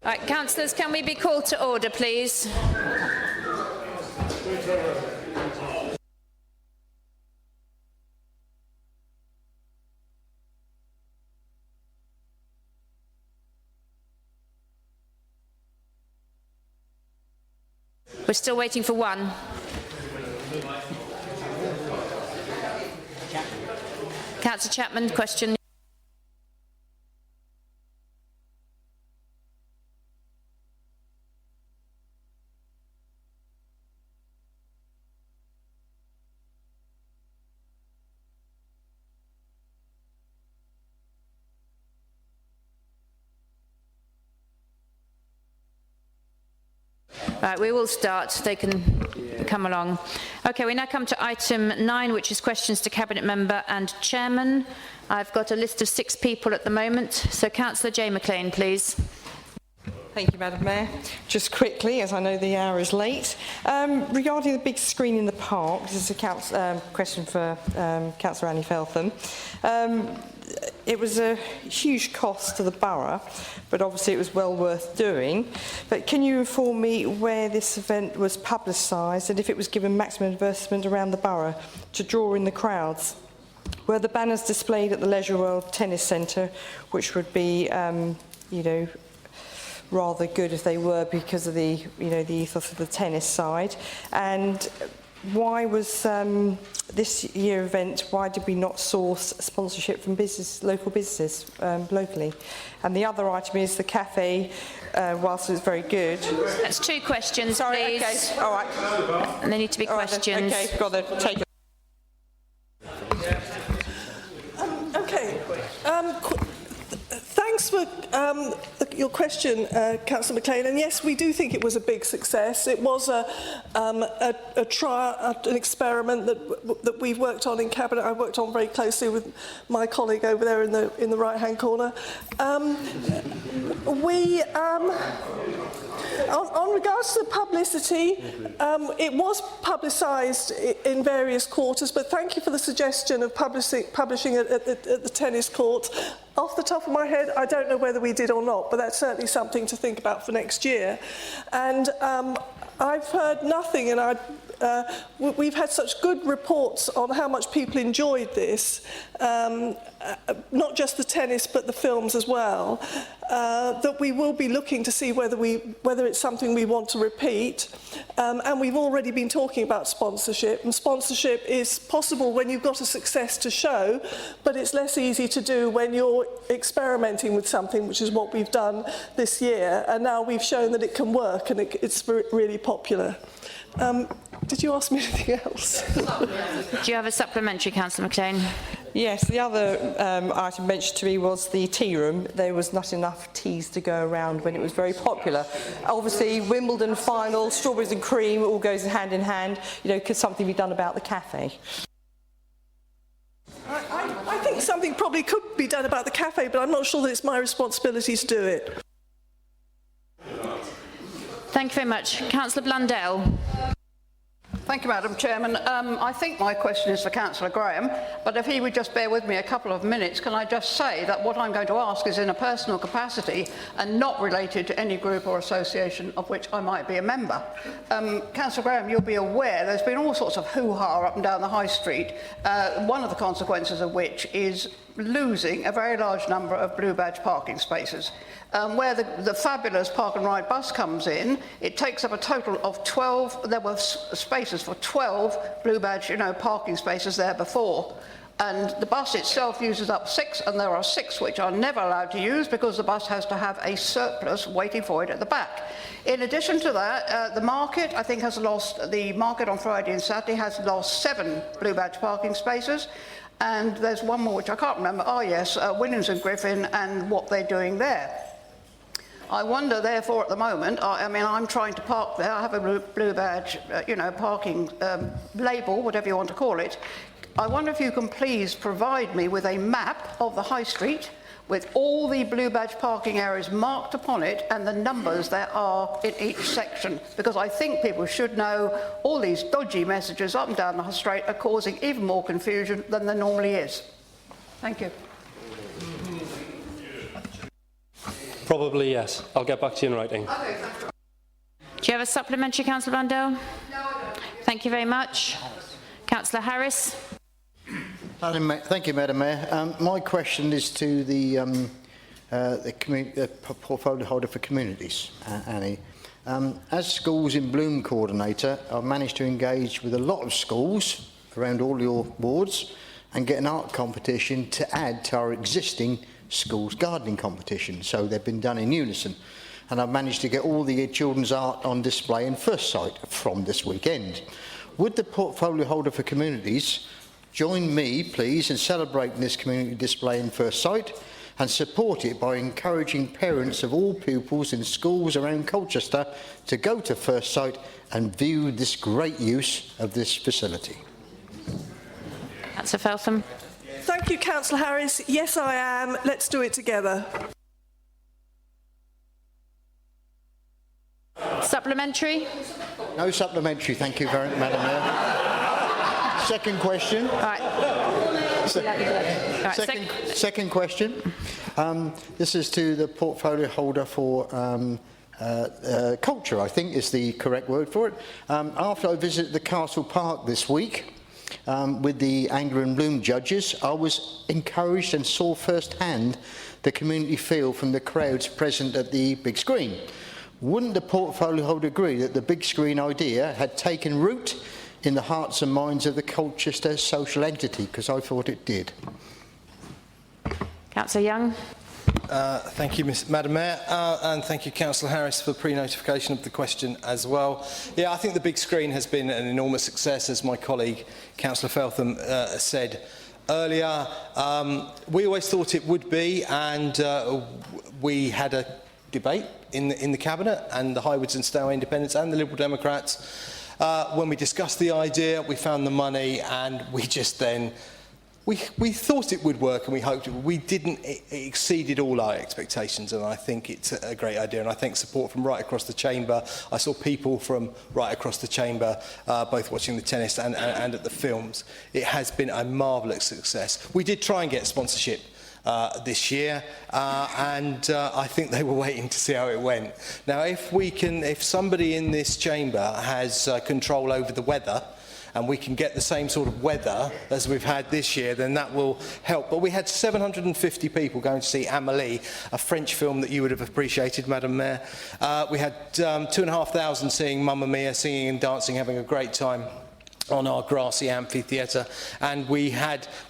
Right, councillors, can we be called to order, please? We're still waiting for one. Councillor Chapman, question. Right, we will start. They can come along. Okay, we now come to item 9, which is questions to Cabinet Member and Chairman. I've got a list of 6 people at the moment. So, Councillor Jay McLean, please. Thank you, Madam Mayor. Just quickly, as I know the hour is late, regarding the big screen in the park, this is a question for Councillor Annie Feltham. It was a huge cost to the borough, but obviously it was well worth doing. But can you inform me where this event was publicised and if it was given maximum investment around the borough to draw in the crowds? Were the banners displayed at the Leisure World Tennis Centre, which would be, you know, rather good if they were because of the, you know, the ethos of the tennis side? And why was this year event, why did we not source sponsorship from local businesses locally? And the other item is the cafe, whilst it's very good. That's 2 questions, Sorry, please. Okay, all right. And they need to be questions. Okay, got to take it. Okay. Thanks for your question, Councillor McLean. And yes, we do think it was a big success. It was a trial, an experiment that we've worked on in Cabinet. I worked on very closely with my colleague over there in the right-hand corner. On regards to the publicity, it was publicised in various quarters, but thank you for the suggestion of publishing it at the tennis court. Off the top of my head, I don't know whether we did or not, but that's certainly something to think about for next year. And I've heard nothing, and we've had such good reports on how much people enjoyed this, not just the tennis but the films as well, that we will be looking to see whether it's something we want to repeat. And we've already been talking about sponsorship, and sponsorship is possible when you've got a success to show, but it's less easy to do when you're experimenting with something, which is what we've done this year, and now we've shown that it can work and it's really popular. Did you ask me anything else? Do you have a supplementary, Councillor McLean? Yes, the other item mentioned to me was the tea room. There was not enough teas to go around when it was very popular. Obviously, Wimbledon final, strawberries and cream, all goes hand in hand. You know, could something be done about the cafe? I think something probably could be done about the cafe, but I'm not sure that it's my responsibility to do it. Thank you very much. Councillor Blundell. Thank you, Madam Chairman. I think my question is for Councillor Graham, but if he would just bear with me a couple of minutes, can I just say that what I'm going to ask is in a personal capacity and not related to any group or association of which I might be a member. Councillor Graham, you'll be aware there's been all sorts of hoo-ha up and down the high street, one of the consequences of which is losing a very large number of blue badge parking spaces. Where the fabulous park and ride bus comes in, it takes up a total of 12, there were spaces for 12 blue badge, parking spaces there before. And the bus itself uses up 6, and there are 6 which are never allowed to use because the bus has to have a surplus waiting for it at the back. In addition to that, the market, I think, the market on Friday and Saturday has lost 7 blue badge parking spaces. And there's one more which I can't remember. Oh yes, Williams and Griffin and what they're doing there. I wonder, therefore, at the moment, I'm trying to park there. I have a blue badge, parking label, whatever you want to call it. I wonder if you can please provide me with a map of the high street with all the blue badge parking areas marked upon it and the numbers there are in each section, because I think people should know all these dodgy messages up and down the street are causing even more confusion than there normally is. Thank you. Probably yes. I'll get back to you in writing. Do you have a supplementary, Councillor Rundle? No, I don't. Thank you very much. Councillor Harris. Thank you, Madam Mayor. My question is to the portfolio holder for communities, Annie. As Schools in Bloom coordinator, I've managed to engage with a lot of schools around all your wards and get an art competition to add to our existing schools gardening competition. So they've been done in unison. And I've managed to get all the children's art on display in First Sight from this weekend. Would the portfolio holder for communities join me, please, in celebrating this community display in First Sight and support it by encouraging parents of all pupils in schools around Colchester to go to First Sight and view this great use of this facility? Councillor Feltham. Thank you, Councillor Harris. Yes, I am. Let's do it together. Supplementary? No supplementary, thank you very much, Madam Mayor. Second question. All right. Second question. This is to the portfolio holder for culture, I think is the correct word for it. After I visited the Castle Park this week with the Angler and Bloom judges, I was encouraged and saw firsthand the community feel from the crowds present at the big screen. Wouldn't the portfolio holder agree that the big screen idea had taken root in the hearts and minds of the Colchester social entity? Because I thought it did. Councillor Young. Thank you, Madam Mayor, and thank you, Councillor Harris, for pre-notification of the question as well. Yeah, I think the big screen has been an enormous success, as my colleague, Councillor Feltham, said earlier. We always thought it would be, and we had a debate in the Cabinet, and the Highwards and Stowe Independents and the Liberal Democrats. When we discussed the idea, we found the money, and we just then... We thought it would work, and we hoped it would. We didn't. It exceeded all our expectations, and I think it's a great idea, and I think support from right across the chamber. I saw people from right across the chamber, both watching the tennis and at the films. It has been a marvellous success. We did try and get sponsorship this year, and I think they were waiting to see how it went. Now, if somebody in this chamber has control over the weather, and we can get the same sort of weather as we've had this year, then that will help. But we had 750 people going to see Amélie, a French film that you would have appreciated, Madam Mayor. We had 2,500 seeing Mamma Mia, singing and dancing, having a great time on our grassy amphitheatre, and we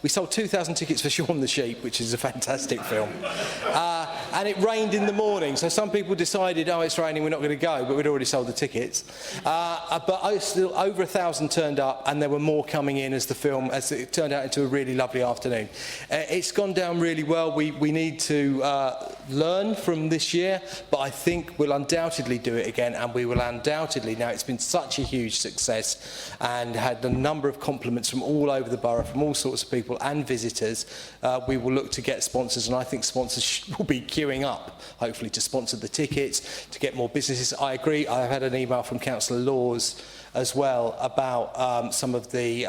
sold 2,000 tickets for Shaun the Sheep, which is a fantastic film. And it rained in the morning, so some people decided, oh, it's raining, we're not going to go, but we'd already sold the tickets. But still, over 1,000 turned up, and there were more coming in as it turned out into a really lovely afternoon. It's gone down really well. We need to learn from this year, but I think we'll undoubtedly do it again, and we will undoubtedly, now it's been such a huge success, and had a number of compliments from all over the borough, from all sorts of people and visitors. We will look to get sponsors, and I think sponsors will be queuing up, hopefully, to sponsor the tickets, to get more businesses. I agree. I've had an email from Councillor Laws as well about some of the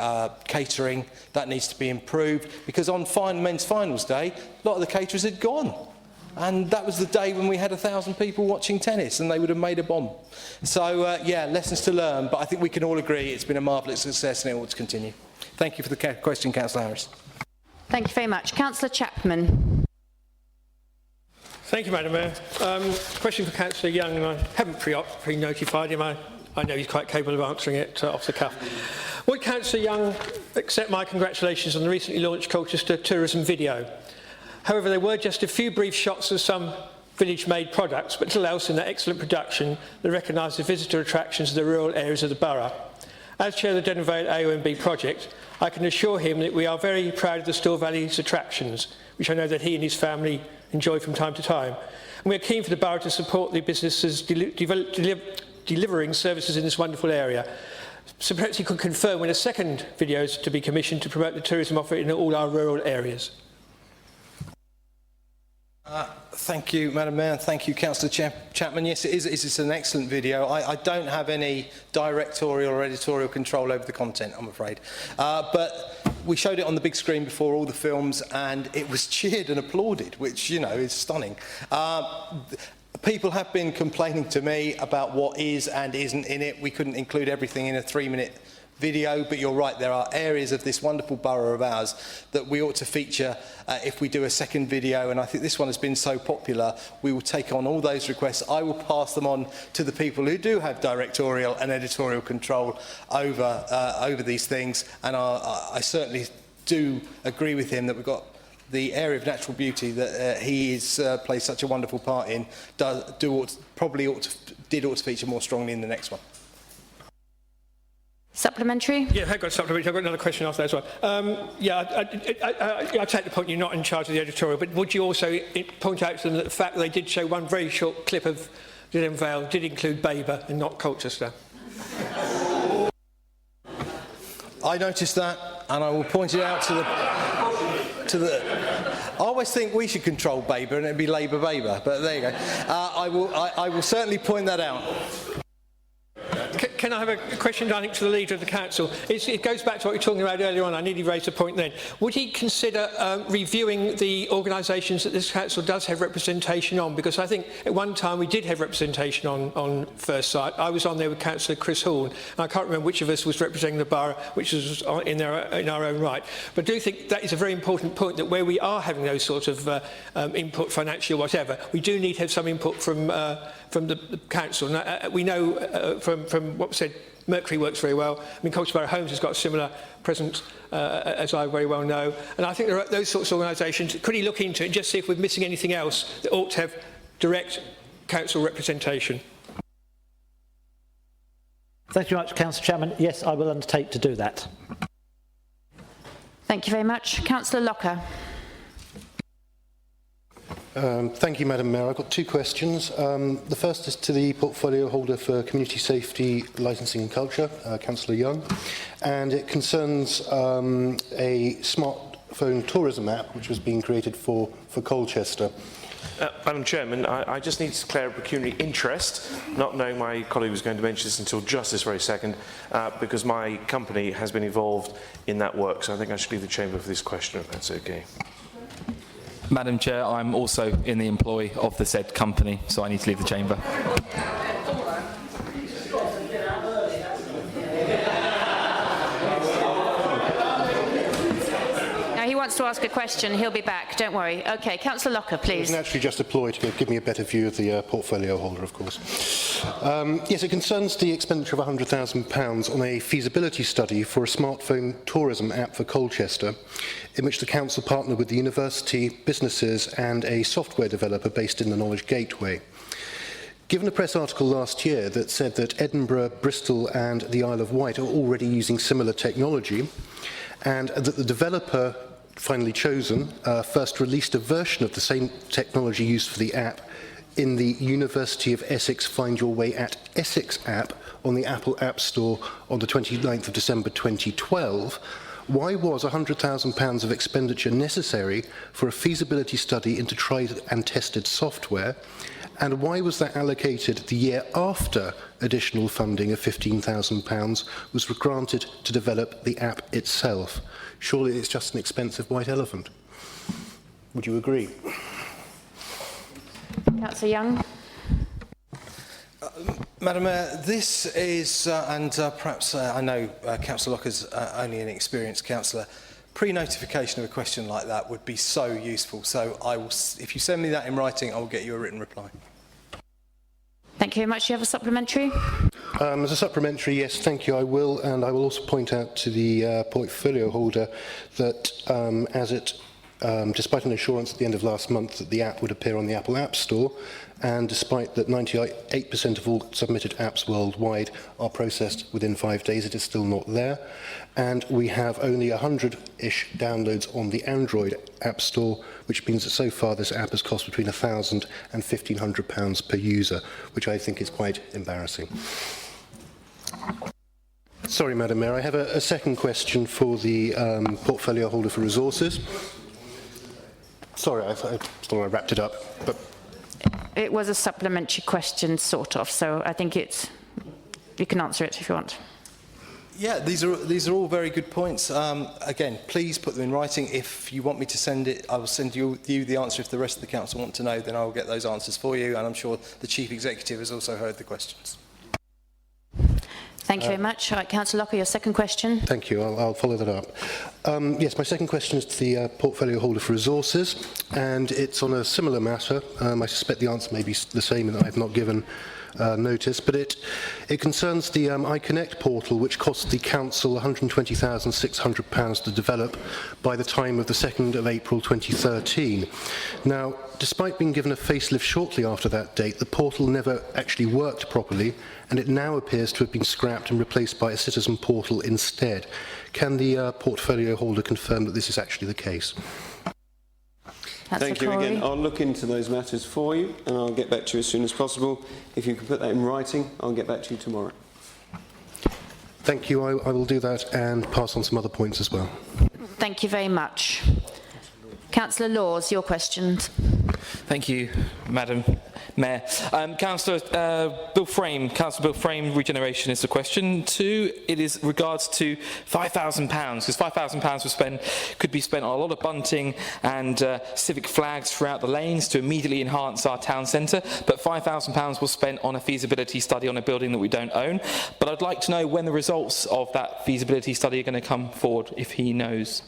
catering that needs to be improved, because on men's finals day, a lot of the caterers had gone. And that was the day when we had 1,000 people watching tennis, and they would have made a bomb. So, yeah, lessons to learn, but I think we can all agree it's been a marvellous success and it ought to continue. Thank you for the question, Councillor Harris. Thank you very much. Councillor Chapman. Thank you, Madam Mayor. Question for Councillor Young, and I haven't pre-notified him. I know he's quite capable of answering it off the cuff. Would Councillor Young accept my congratulations on the recently launched Colchester tourism video? However, there were just a few brief shots of some village-made products, but little else in that excellent production that recognised the visitor attractions of the rural areas of the borough. As Chair of the Denham Vale AONB project, I can assure him that we are very proud of the Store Valley's attractions, which I know that he and his family enjoy from time to time. And we are keen for the borough to support the businesses delivering services in this wonderful area. So perhaps he could confirm when a second video is to be commissioned to promote the tourism offer in all our rural areas. Thank you, Madam Mayor, and thank you, Councillor Chapman. Yes, it is. It's an excellent video. I don't have any directorial or editorial control over the content, I'm afraid. But we showed it on the big screen before all the films, and it was cheered and applauded, which, you know, is stunning. People have been complaining to me about what is and isn't in it. We couldn't include everything in a 3-minute video, but you're right, there are areas of this wonderful borough of ours that we ought to feature if we do a second video, and I think this one has been so popular, we will take on all those requests. I will pass them on to the people who do have directorial and editorial control over these things, and I certainly do agree with him that we've got the area of natural beauty that he plays such a wonderful part in, probably ought to feature more strongly in the next one. Supplementary? Yeah, I've got a supplementary. I've got another question after that as well. I take the point you're not in charge of the editorial, but would you also point out to them that the fact that they did show one very short clip of Didden Vale did include Baber and not Colchester? I noticed that, and I will point it out to the... I always think we should control Baber and it'd be Labour Baber, but there you go. I will certainly point that out. Can I have a question, I think, to the Leader of the Council? It goes back to what you were talking about earlier on. I nearly raised a point then. Would he consider reviewing the organisations that this Council does have representation on? Because I think at one time we did have representation on First Sight. I was on there with Councillor Chris Horn. And I can't remember which of us was representing the borough, which was in our own right. But I do think that is a very important point, that where we are having those sorts of input, financial, whatever, we do need to have some input from the Council. And, we know from what was said, Mercury works very well. I mean, Colchester Borough Homes has got a similar presence, as I very well know. And I think there are those sorts of organisations. Could he look into it and just see if we're missing anything else that ought to have direct council representation? Thank you very much, Councillor Chairman. Yes, I will undertake to do that. Thank you very much. Councillor Locker. Thank you, Madam Mayor. I've got two questions. The first is to the portfolio holder for Community Safety, Licensing and Culture, Councillor Young, and it concerns a smartphone tourism app which was being created for Colchester. Madam Chairman, I just need to declare a pecuniary interest, not knowing my colleague was going to mention this until just this very second, because my company has been involved in that work, so I think I should leave the chamber for this question, if that's okay. Madam Chair, I'm also in the employ of the said company, so I need to leave the chamber. Now, he wants to ask a question. He'll be back. Don't worry. OK, Councillor Locker, please. It was naturally just a ploy to give me a better view of the portfolio holder, of course. Yes, it concerns the expenditure of £100,000 on a feasibility study for a smartphone tourism app for Colchester, in which the council partnered with the university, businesses and a software developer based in the Knowledge Gateway. Given a press article last year that said that Edinburgh, Bristol and the Isle of Wight are already using similar technology, and that the developer finally chosen first released a version of the same technology used for the app in the University of Essex Find Your Way at Essex app on the Apple App Store on the 29th of December 2012, why was £100,000 of expenditure necessary for a feasibility study into tried and tested software? And why was that allocated the year after additional funding of £15,000 was granted to develop the app itself? Surely it's just an expensive white elephant. Would you agree? Councillor Young. Madam Mayor, this is, perhaps I know Councillor Locker's only an experienced councillor, pre-notification of a question like that would be so useful. So I will, if you send me that in writing, I will get you a written reply. Thank you very much. Do you have a supplementary? As a supplementary, yes, thank you, I will. And I will also point out to the portfolio holder that despite an assurance at the end of last month that the app would appear on the Apple App Store, and despite that 98% of all submitted apps worldwide are processed within 5 days, it is still not there. And we have only 100-ish downloads on the Android App Store, which means that so far this app has cost between £1,000 and £1,500 per user, which I think is quite embarrassing. Sorry, Madam Mayor, I have a second question for the portfolio holder for resources. Sorry, I thought I wrapped it up. But it was a supplementary question, sort of, so I think you can answer it if you want. Yeah, these are all very good points. Again, please put them in writing. If you want me to send it, I will send you the answer. If the rest of the council want to know, then I will get those answers for you. And I'm sure the Chief Executive has also heard the questions. Thank you very much. All right, Councillor Locker, your second question. Thank you. I'll follow that up. Yes, my second question is to the portfolio holder for resources, and it's on a similar matter. I suspect the answer may be the same in that I've not given notice, but it concerns the iConnect portal, which cost the council £120,600 to develop by the time of the 2nd of April 2013. Now, despite being given a facelift shortly after that date, the portal never actually worked properly, and it now appears to have been scrapped and replaced by a citizen portal instead. Can the portfolio holder confirm that this is actually the case? Thank you again. I'll look into those matters for you and I'll get back to you as soon as possible. If you can put that in writing, I'll get back to you tomorrow. Thank you. I will do that and pass on some other points as well. Thank you very much. Councillor Laws, your questions. Thank you, Madam Mayor. Councillor Bill Frame, regeneration is the question. 2, it is regards to £5,000, because £5,000 could be spent on a lot of bunting and civic flags throughout the lanes to immediately enhance our town centre, but £5,000 was spent on a feasibility study on a building that we don't own. But I'd like to know when the results of that feasibility study are going to come forward, if he knows.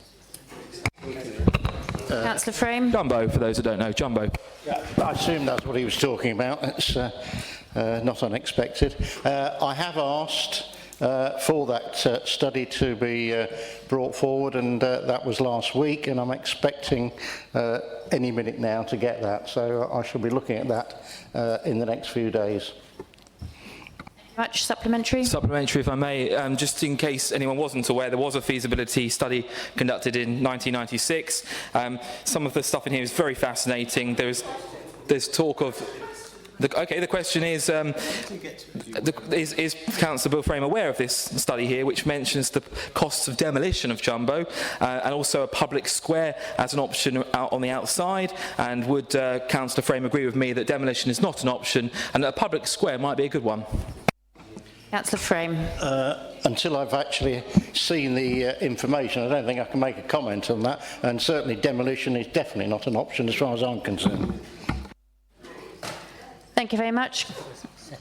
Councillor Frame. Jumbo, for those who don't know, Jumbo. Yeah, I assume that's what he was talking about. It's not unexpected. I have asked for that study to be brought forward, and that was last week, and I'm expecting any minute now to get that. So I shall be looking at that in the next few days. Much supplementary? Supplementary, if I may, just in case anyone wasn't aware, there was a feasibility study conducted in 1996. Some of the stuff in here is very fascinating. There's talk of... the question is, is Councillor Bill Frame aware of this study here, which mentions the costs of demolition of Jumbo and also a public square as an option out on the outside? And would Councillor Frame agree with me that demolition is not an option and that a public square might be a good one? Councillor Frame. Until I've actually seen the information, I don't think I can make a comment on that. And certainly demolition is definitely not an option as far as I'm concerned. Thank you very much.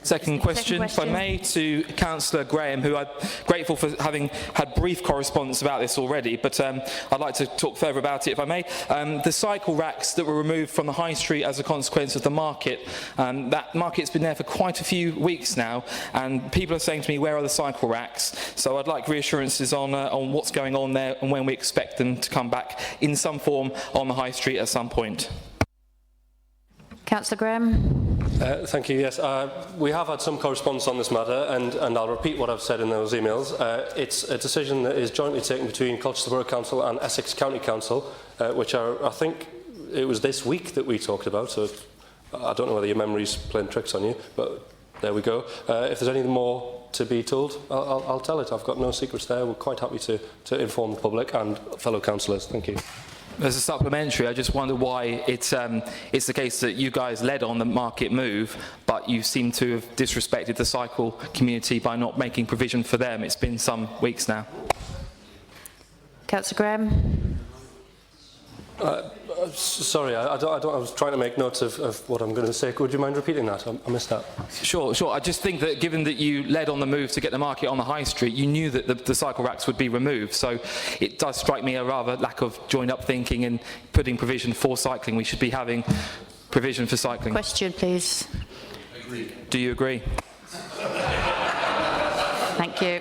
Second question, if I may, to Councillor Graham, who I'm grateful for having had brief correspondence about this already, but I'd like to talk further about it, if I may. The cycle racks that were removed from the high street as a consequence of the market, that market's been there for quite a few weeks now, and people are saying to me, where are the cycle racks? So I'd like reassurances on what's going on there and when we expect them to come back in some form on the high street at some point. Councillor Graham. Thank you. Yes, we have had some correspondence on this matter, and I'll repeat what I've said in those emails. It's a decision that is jointly taken between Colchester Borough Council and Essex County Council, which are, I think, it was this week that we talked about. So I don't know whether your memory's playing tricks on you, but there we go. If there's anything more to be told, I'll tell it. I've got no secrets there. We're quite happy to inform the public and fellow councillors. Thank you. As a supplementary, I just wonder why it's the case that you guys led on the market move, but you seem to have disrespected the cycle community by not making provision for them. It's been some weeks now. Councillor Graham. Sorry, I was trying to make notes of what I'm going to say. Would you mind repeating that? I missed that. Sure. I just think that given that you led on the move to get the market on the high street, you knew that the cycle racks would be removed. So it does strike me a rather lack of joined-up thinking and putting provision for cycling. We should be having provision for cycling. Question, please. Do you agree? Thank you.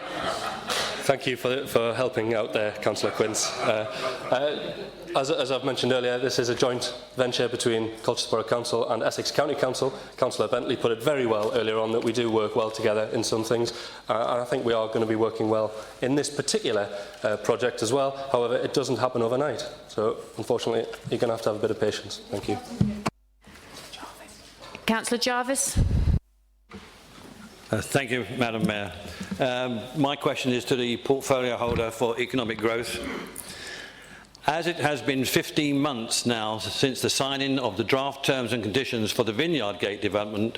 Thank you for helping out there, Councillor Quince. As I've mentioned earlier, this is a joint venture between Colchester Borough Council and Essex County Council. Councillor Bentley put it very well earlier on that we do work well together in some things, and I think we are going to be working well in this particular project as well. However, it doesn't happen overnight, so unfortunately you're going to have a bit of patience. Thank you. Councillor Jarvis. Thank you, Madam Mayor. My question is to the portfolio holder for economic growth. As it has been 15 months now since the signing of the draft terms and conditions for the Vineyard Gate development,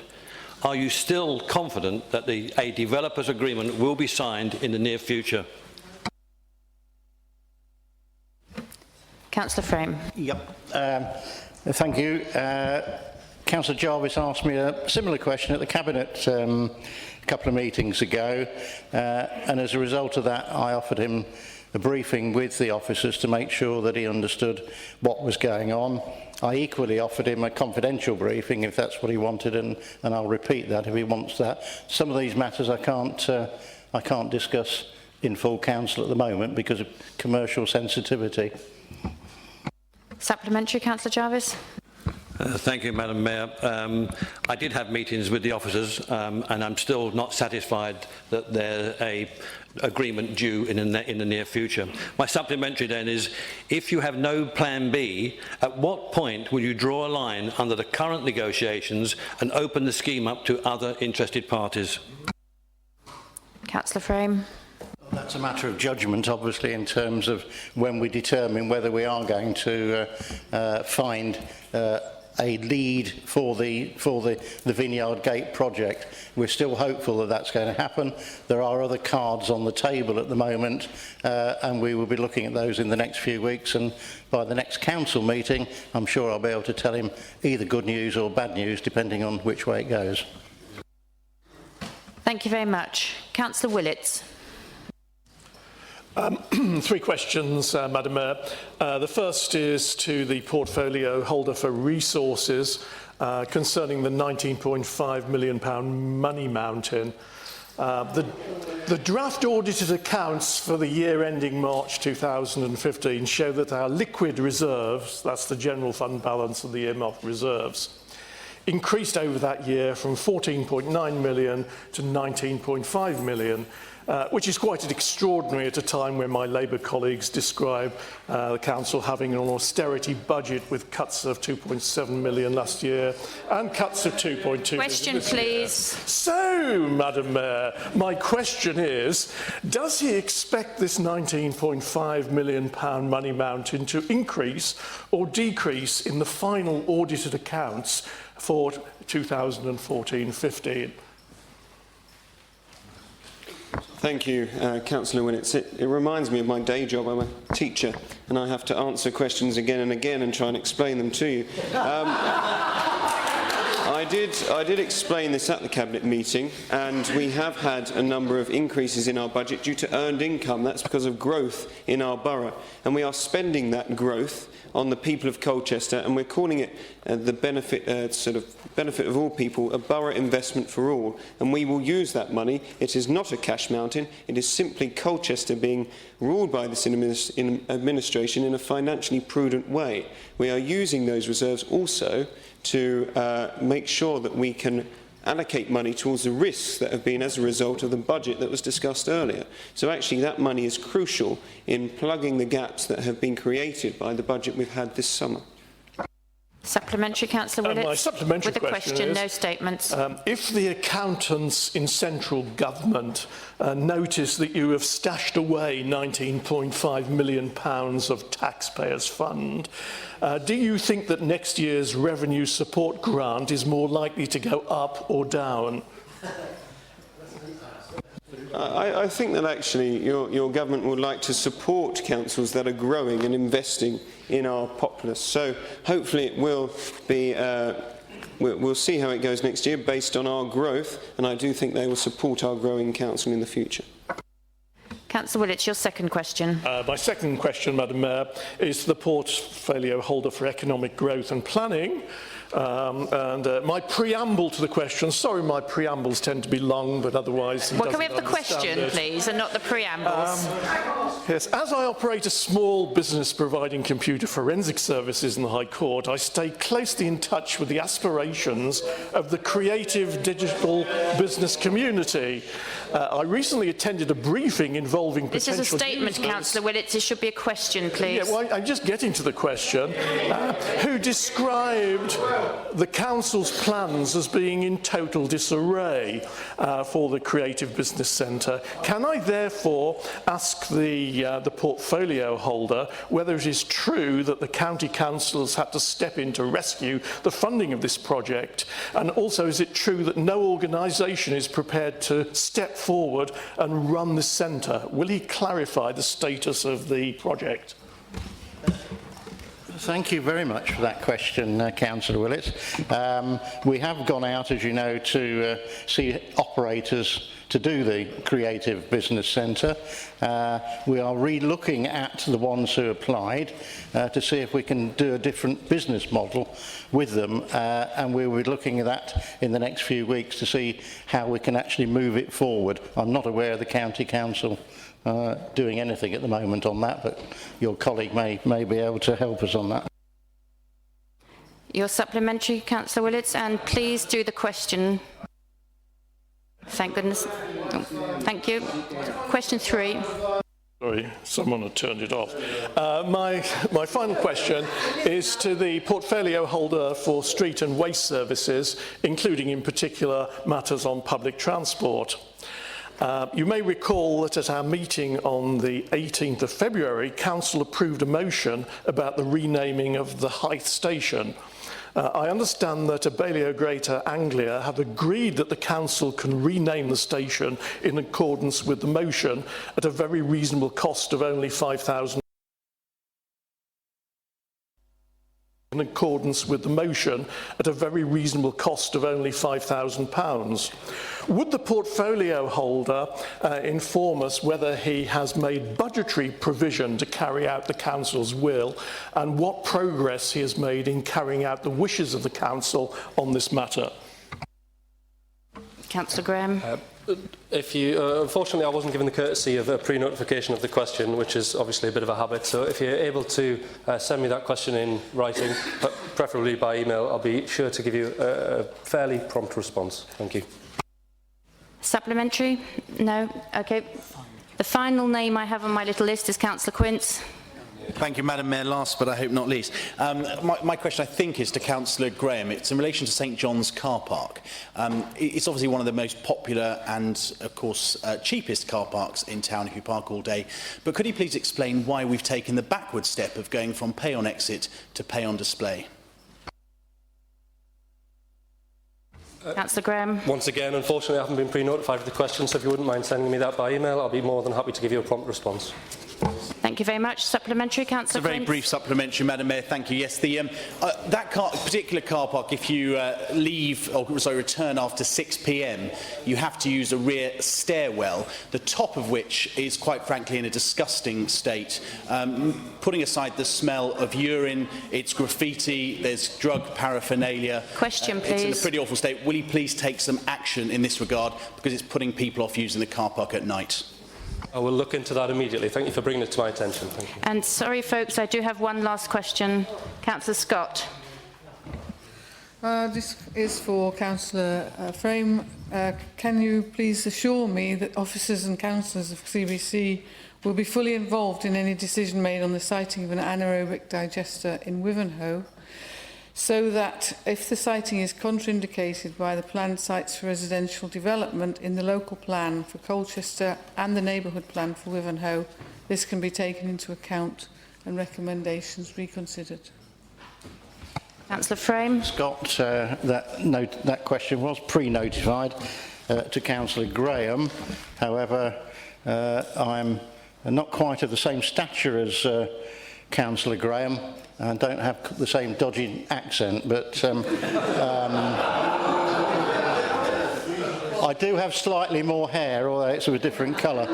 Are you still confident that a developers agreement will be signed in the near future? Councillor Frame. Yep. Thank you. Councillor Jarvis asked me a similar question at the Cabinet a couple of meetings ago, and as a result of that I offered him a briefing with the officers to make sure that he understood what was going on. I equally offered him a confidential briefing if that's what he wanted, and I'll repeat that if he wants that. Some of these matters I can't discuss in full council at the moment because of commercial sensitivity. Supplementary, Councillor Jarvis. Thank you, Madam Mayor. I did have meetings with the officers, and I'm still not satisfied that there's an agreement due in the near future. My supplementary then is, if you have no plan B, at what point will you draw a line under the current negotiations and open the scheme up to other interested parties? Councillor Frame. That's a matter of judgment, obviously, in terms of when we determine whether we are going to find a lead for the Vineyard Gate project. We're still hopeful that that's going to happen. There are other cards on the table at the moment, and we will be looking at those in the next few weeks, and by the next council meeting I'm sure I'll be able to tell him either good news or bad news depending on which way it goes. Thank you very much. Councillor Willits. Three questions, Madam Mayor. The first is to the portfolio holder for resources concerning the £19.5 million money mountain. The draft audited accounts for the year ending March 2015 show that our liquid reserves, that's the general fund balance of the earmarked reserves, increased over that year from 14.9 million to 19.5 million. Which is quite extraordinary at a time when my Labour colleagues describe the Council having an austerity budget with cuts of 2.7 million last year and cuts of 2.2 Question, million please. So, Madam Mayor, my question is, does he expect this £19.5 million money mountain to increase or decrease in the final audited accounts for 2014-15? Thank you, Councillor Winnett. It reminds me of my day job. I'm a teacher, and I have to answer questions again and again and try and explain them to you. I did explain this at the Cabinet meeting, and we have had a number of increases in our budget due to earned income. That's because of growth in our borough, and we are spending that growth on the people of Colchester, and we're calling it the benefit of all people, a borough investment for all, and we will use that money. It is not a cash mountain. It is simply Colchester being ruled by this administration in a financially prudent way. We are using those reserves also to make sure that we can allocate money towards the risks that have been as a result of the budget that was discussed earlier. So actually that money is crucial in plugging the gaps that have been created by the budget we've had this summer. Supplementary, Councillor Willits. My supplementary with a question, is, no statements. If the accountants in central government notice that you have stashed away £19.5 million of taxpayers' fund, do you think that next year's revenue support grant is more likely to go up or down? I think that actually your government would like to support councils that are growing and investing in our populace. So hopefully it will be, we'll see how it goes next year based on our growth, and I do think they will support our growing council in the future. Councillor Willits, your second question. My second question, Madam Mayor, is to the portfolio holder for economic growth and planning. My preamble to the question, sorry my preambles tend to be long, but otherwise he Well, can we doesn't have the question, it. please, and not the preambles? Yes, as I operate a small business providing computer forensic services in the High Court, I stay closely in touch with the aspirations of the creative digital business community. I recently attended a briefing involving This potential is a statement, users. Councillor Willits. It should be a question, please. Yeah, well, I'm just getting to the question. Who described the council's plans as being in total disarray for the Creative Business Centre. Can I therefore ask the portfolio holder whether it is true that the county council has had to step in to rescue the funding of this project, and also is it true that no organisation is prepared to step forward and run this centre? Will he clarify the status of the project? Thank you very much for that question, Councillor Willits. We have gone out, as you know, to see operators to do the Creative Business Centre. We are re-looking at the ones who applied to see if we can do a different business model with them, and we will be looking at that in the next few weeks to see how we can actually move it forward. I'm not aware of the County Council doing anything at the moment on that, but your colleague may be able to help us on that. Your supplementary, Councillor Willits, and please do the question. Thank goodness. Thank you. Question 3. Sorry, someone had turned it off. My final question is to the portfolio holder for street and waste services, including in particular matters on public transport. You may recall that at our meeting on the 18th of February, Council approved a motion about the renaming of the Hythe station. I understand that Abellio Greater Anglia have agreed that the Council can rename the station in accordance with the motion at a very reasonable cost of only £5,000. In accordance with the motion at a very reasonable cost of only £5,000. Would the portfolio holder inform us whether he has made budgetary provision to carry out the Council's will, and what progress he has made in carrying out the wishes of the Council on this matter? Councillor Graham. Unfortunately, I wasn't given the courtesy of a pre-notification of the question, which is obviously a bit of a habit. So if you're able to send me that question in writing, preferably by email, I'll be sure to give you a fairly prompt response. Thank you. Supplementary? No? Okay. The final name I have on my little list is Councillor Quince. Thank you, Madam Mayor. Last but I hope not least. My question, I think, is to Councillor Graham. It's in relation to St John's car park. It's obviously one of the most popular and, of course, cheapest car parks in town if you park all day. But could you please explain why we've taken the backward step of going from pay on exit to pay on display? Councillor Graham. Once again, unfortunately, I haven't been pre-notified of the question, so if you wouldn't mind sending me that by email, I'll be more than happy to give you a prompt response. Thank you very much. Supplementary, Councillor It's a very brief supplementary, Madam Mayor. Thank you. Yes, that particular car park, if you return after 6 p.m, you have to use a rear stairwell, the top of which is, quite frankly, in a disgusting state. Putting aside the smell of urine, it's graffiti, there's drug paraphernalia. Question, please. It's in a pretty awful state. Will you please take some action in this regard, because it's putting people off using the car park at night? I will look into that immediately. Thank you for bringing it to my attention. Thank you. And sorry, folks, I do have one last question. Councillor Scott. This is for Councillor Frame. Can you please assure me that officers and councillors of CBC will be fully involved in any decision made on the siting of an anaerobic digester in Wivenhoe, so that if the siting is contraindicated by the planned sites for residential development in the local plan for Colchester and the neighbourhood plan for Wivenhoe, this can be taken into account and recommendations reconsidered? Councillor Frame. Scott, that question was pre-notified to Councillor Graham. However, I'm not quite of the same stature as Councillor Graham, and don't have the same dodgy accent, but I do have slightly more hair, although it's of a different colour.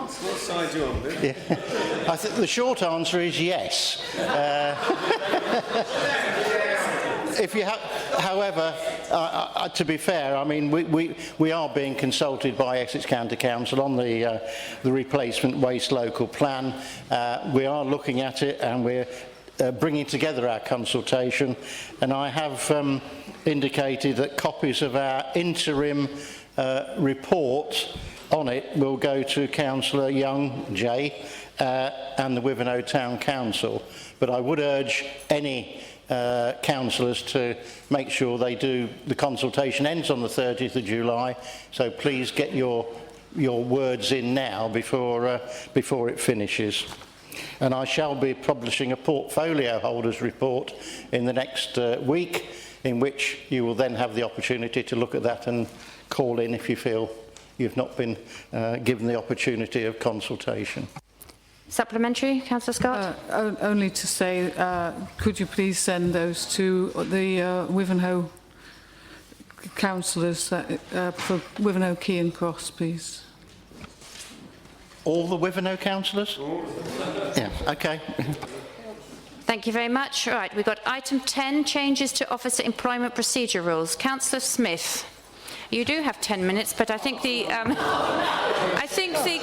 What side are you on, Bill? Yeah. I think the short answer is yes. However, to be fair, I mean, we are being consulted by Essex County Council on the replacement waste local plan. We are looking at it, and we're bringing together our consultation, and I have indicated that copies of our interim report on it will go to Councillor Young, Jay, and the Wivenhoe Town Council. But I would urge any councillors to make sure they do. The consultation ends on the 30th of July, so please get your words in now before it finishes. And I shall be publishing a portfolio holders report in the next week, in which you will then have the opportunity to look at that and call in if you feel you've not been given the opportunity of consultation. Supplementary, Councillor Scott? Only to say, could you please send those to the Wivenhoe councillors for Wivenhoe, Key and Cross, please? All the Wivenhoe councillors? Yeah, okay. Thank you very much. All right, we've got item 10, changes to officer employment procedure rules. Councillor Smith. You do have 10 minutes, but I think the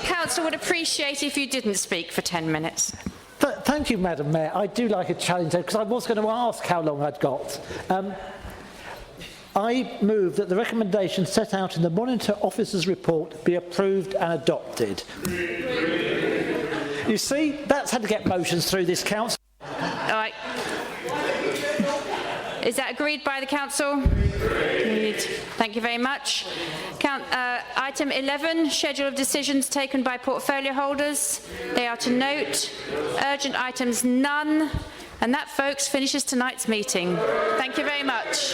council would appreciate if you didn't speak for 10 minutes. Thank you, Madam Mayor. I do like a challenge, because I was going to ask how long I'd got. I move that the recommendation set out in the Monitor Officer's report be approved and adopted. You see, that's had to get motions through this council. All right. Is that agreed by the council? Agreed. Thank you very much. Item 11, schedule of decisions taken by portfolio holders. They are to note. Urgent items, none. And that, folks, finishes tonight's meeting. Thank you very much.